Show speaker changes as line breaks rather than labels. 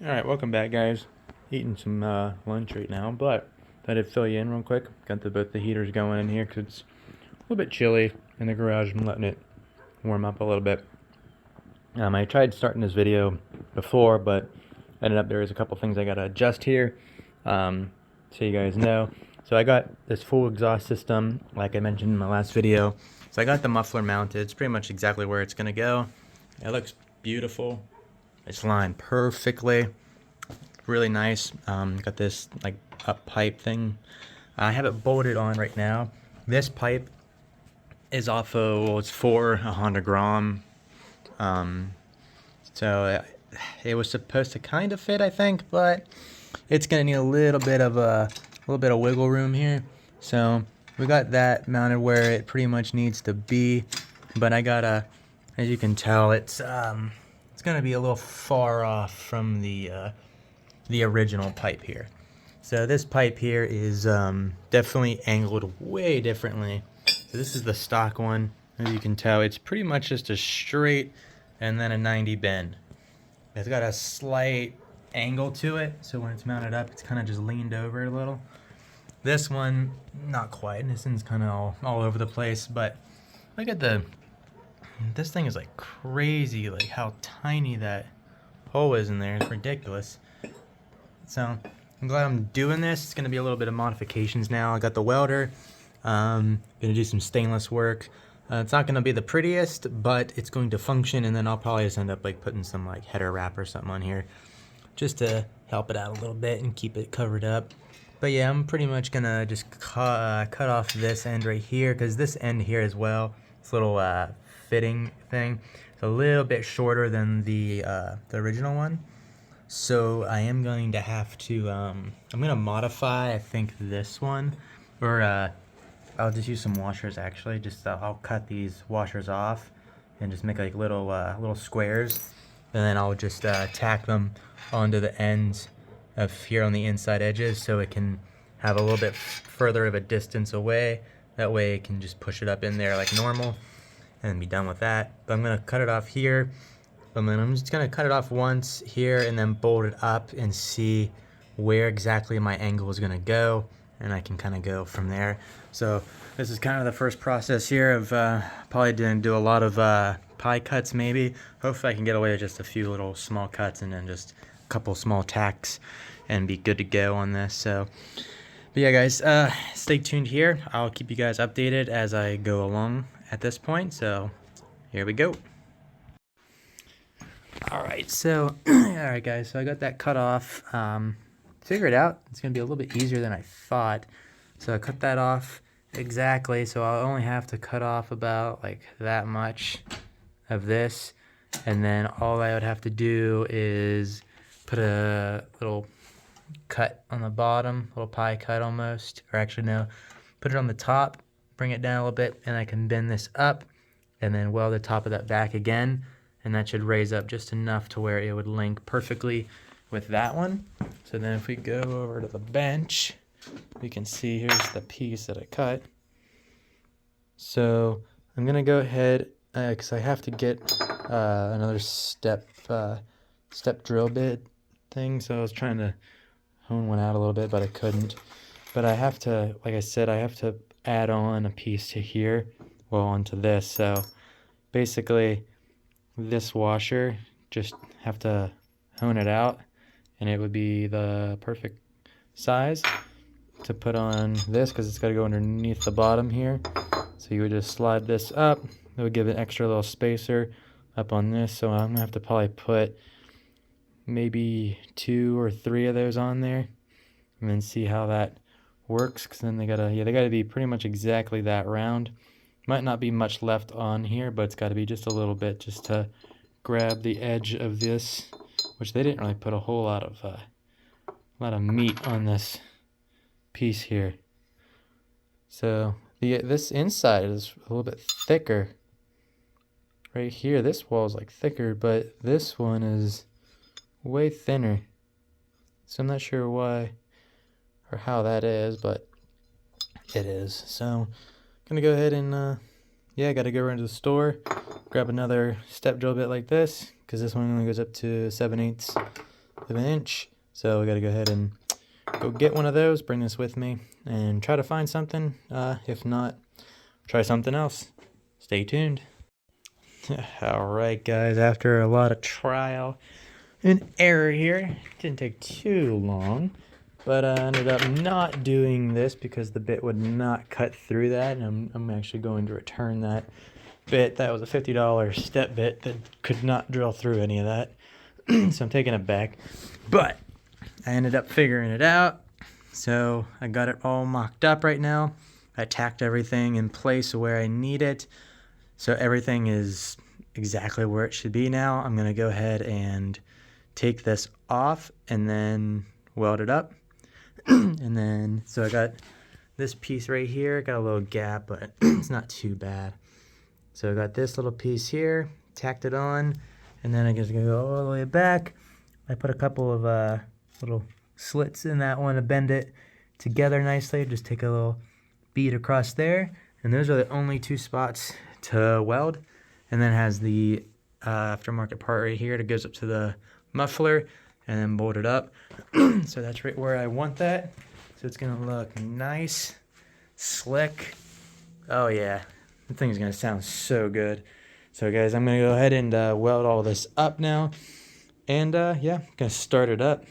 Alright, welcome back, guys. Eating some lunch right now, but thought I'd fill you in real quick. Got both the heaters going in here because it's a little bit chilly in the garage. I'm letting it warm up a little bit. I tried starting this video before, but ended up there's a couple things I gotta adjust here, so you guys know. So I got this full exhaust system, like I mentioned in my last video. So I got the muffler mounted. It's pretty much exactly where it's gonna go. It looks beautiful. It's lined perfectly. Really nice. Got this like up pipe thing. I have it bolted on right now. This pipe is off of, well, it's for a Honda Grom. So it was supposed to kind of fit, I think, but it's gonna need a little bit of wiggle room here. So we got that mounted where it pretty much needs to be, but I gotta, as you can tell, it's gonna be a little far off from the original pipe here. So this pipe here is definitely angled way differently. So this is the stock one. As you can tell, it's pretty much just a straight and then a 90 bend. It's got a slight angle to it, so when it's mounted up, it's kind of just leaned over a little. This one, not quite. This one's kind of all over the place, but look at this thing is like crazy, like how tiny that hole is in there. It's ridiculous. So I'm glad I'm doing this. It's going to be a little bit of modifications now. I got the welder. Going to do some stainless work. It's not going to be the prettiest, but it's going to function, and then I'll probably just end up like putting some like header wrap or something on here just to help it out a little bit and keep it covered up. But yeah, I'm pretty much going to just cut off this end right here, because this end here as well, this little fitting thing, it's a little bit shorter than the original one. So I am going to have to, I'm going to modify, I think, this one, or I'll just use some washers actually. Just I'll cut these washers off and just make like little squares, and then I'll just tack them onto the ends of here on the inside edges, so it can have a little bit further of a distance away. That way it can just push it up in there like normal and be done with that. But I'm going to cut it off here. And then I'm just going to cut it off once here and then bolt it up and see where exactly my angle is going to go, and I can kind of go from there. So this is kind of the first process here of probably didn't do a lot of pie cuts maybe. Hopefully I can get away with just a few little small cuts and then just a couple small tacks and be good to go on this. So, but yeah guys, stay tuned here. I'll keep you guys updated as I go along at this point. So here we go. Alright, so, alright guys, so I got that cut off, figured out it's going to be a little bit easier than I thought. So I cut that off exactly, so I'll only have to cut off about like that much of this, and then all I would have to do is put a little cut on the bottom, little pie cut almost, or actually no, put it on the top, bring it down a little bit, and I can bend this up, and then weld the top of that back again. And that should raise up just enough to where it would link perfectly with that one. So then if we go over to the bench, we can see here's the piece that I cut. So I'm gonna go ahead, because I have to get another step drill bit thing. So I was trying to hone one out a little bit, but I couldn't. But I have to, like I said, I have to add on a piece to here, well, onto this. So basically, this washer, just have to hone it out, and it would be the perfect size to put on this, because it's got to go underneath the bottom here. So you would just slide this up. It would give an extra little spacer up on this. So I'm gonna have to probably put maybe 2 or 3 of those on there, and then see how that works. Because then they gotta be pretty much exactly that round. Might not be much left on here, but it's got to be just a little bit, just to grab the edge of this, which they didn't really put a whole lot of meat on this piece here. So this inside is a little bit thicker. Right here, this wall is like thicker, but this one is way thinner. So I'm not sure why or how that is, but it is. So gonna go ahead and yeah, gotta go around to the store, grab another step drill bit like this, because this one only goes up to 7/8 of an inch. So we got to go ahead and go get one of those, bring this with me, and try to find something. If not, try something else. Stay tuned. Alright guys, after a lot of trial and error here, didn't take too long, but I ended up not doing this because the bit would not cut through that, and I'm actually going to return that bit. That was a $50 step bit that could not drill through any of that. So I'm taking it back, but I ended up figuring it out. So I got it all mocked up right now. I tacked everything in place where I need it, so everything is exactly where it should be now. I'm gonna go ahead and take this off and then weld it up. And then, so I got this piece right here, got a little gap, but it's not too bad. So I got this little piece here, tacked it on, and then I guess I'm gonna go all the way back. I put a couple of little slits in that one to bend it together nicely. Just take a little bead across there, and those are the only two spots to weld. And then it has the aftermarket part right here that goes up to the muffler and then bolted up. So that's right where I want that. So it's gonna look nice, slick. Oh yeah, the thing is gonna sound so good. So guys, I'm gonna go ahead and weld all this up now. And yeah, I'm gonna start it up.